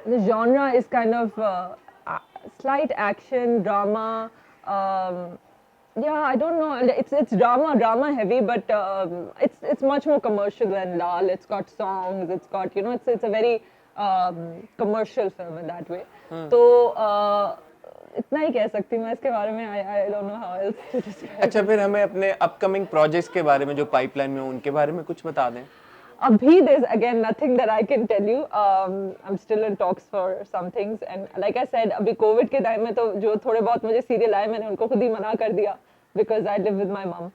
the genre is kind of slight action, drama. Yeah, I don't know. It's drama heavy, but it's much more commercial than Lal. It's got songs. It's got it's a very commercial film in that way. तो इतना ही कह सकती हूँ मैं इसके बारे में. I don't know how else to describe. अच्छा, फिर हमें अपने upcoming projects के बारे में जो pipeline में उनके बारे में कुछ बता दें. Abhi, there's again nothing that I can tell you. I'm still in talks for some things, and like I said, अभी COVID के टाइम में तो जो थोड़े बहुत मुझे सीरियल आए मैंने उनको खुद ही मना कर दिया because I live with my mom.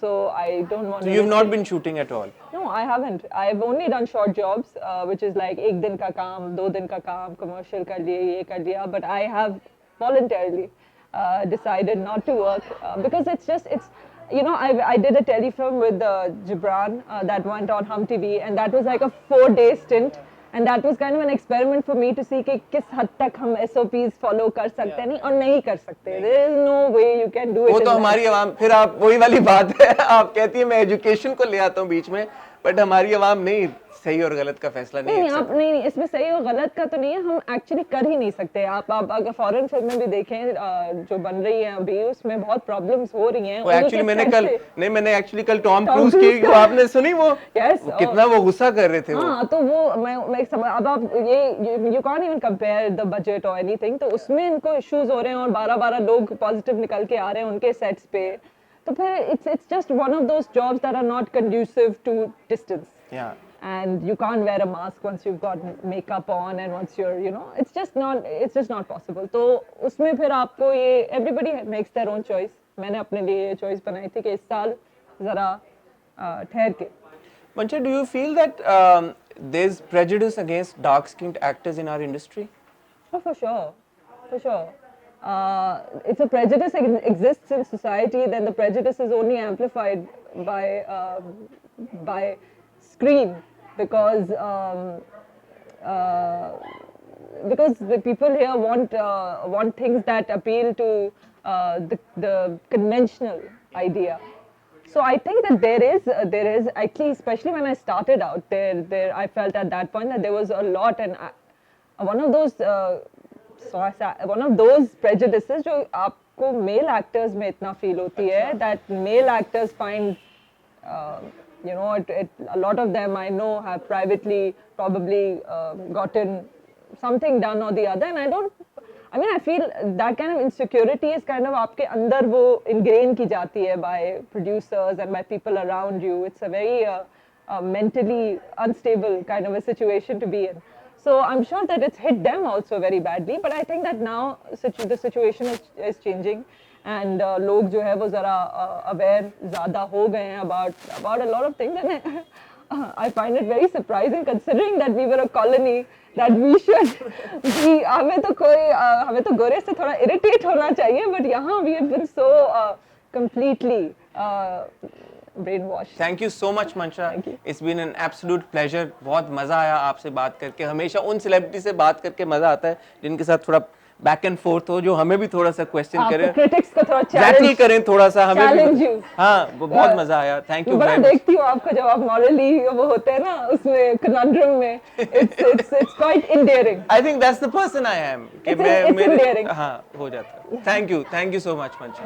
So I don't want. So you've not been shooting at all? No, I haven't. I've only done short jobs, which is like एक दिन का काम, 2 दिन का काम, commercial कर लिए, ये कर लिया. But I have voluntarily decided not to work because it's. I did a telefilm with Gibran that went on Hum TV, and that was like a 4-day stint, and that was kind of an experiment for me to see कि किस हद तक हम SOPs follow कर सकते हैं और नहीं कर सकते. There is no way you can do it. वो तो हमारी आवाम, फिर आप वही वाली बात है, आप कहती है मैं एजुकेशन को ले आता हूँ बीच में, बट हमारी आवाम नहीं सही और गलत का फैसला नहीं नहीं accept आप नहीं इसमें सही और गलत का तो नहीं है, हम एक्चुअली कर ही नहीं सकते। आप अगर फॉरेन फिल्में भी देखें जो बन रही हैं अभी, उसमें बहुत प्रॉब्लम्स हो रही हैं। वो एक्चुअली मैंने एक्चुअली कल टॉम क्रूज Cruise की, वो आपने सुनी वो Yes, वो कितना वो गुस्सा कर रहे थे वो। हाँ, तो वो मैं समझ, अब आप ये you can't even compare the budget और एनीथिंग, तो उसमें इनको इश्यूज हो रहे हैं और 12 लोग पॉजिटिव निकल के आ रहे हैं उनके सेट्स पे, तो फिर it's just one of those jobs that are not conducive to distance, या and you can't wear a mask once you've got makeup on and once you're, you know, it's just not possible. तो उसमें फिर आपको ये everybody makes their own choice. मैंने अपने लिए ये choice बनाई थी कि इस साल जरा ठहर के। Mancha, do you feel that there's prejudice against dark-skinned actors in our industry? Oh, for sure, for sure. If a prejudice exists in society, then the prejudice is only amplified by screen, because the people here want things that appeal to the conventional idea. So I think that there is actually, especially when I started out, there I felt at that point that there was a lot, and one of those prejudices जो आपको male actors में इतना feel होती है, that male actors find you know, a lot of them I know have privately probably gotten something done or the other, and I feel that kind of insecurity is kind of आपके अंदर वो ingrain की जाती है by producers and by people around you. It's a very mentally unstable kind of a situation to be in. So I'm sure that it's hit them also very badly, but I think that now the situation is changing, and लोग जो है वो ज़रा aware ज़्यादा हो गए हैं about a lot of things, and I find it very surprising considering that we were a colony, that we should be, हमें तो गोरे से थोड़ा irritate होना चाहिए, but यहाँ we have been so completely brainwashed. Thank you so much, Mancha. Thank you. It's been an absolute pleasure. बहुत मजा आया आपसे बात करके। हमेशा उन सेलिब्रिटी से बात करके मजा आता है जिनके साथ थोड़ा बैक एंड फोर्थ हो, जो हमें भी थोड़ा सा क्वेश्चन करें, क्रिटिक्स को थोड़ा एग्जैक्टली करें थोड़ा सा, हमें challenge भी you. हाँ बहुत मजा आया। थैंक यू बड़ा वेरी मच। देखती हूँ आपको जब आप मॉरली वो होते हैं ना उसमें conundrum में, it's quite endearing. I think that's the person I am कि It's endearing. हाँ हो जाता है। Thank you so much, Mancha.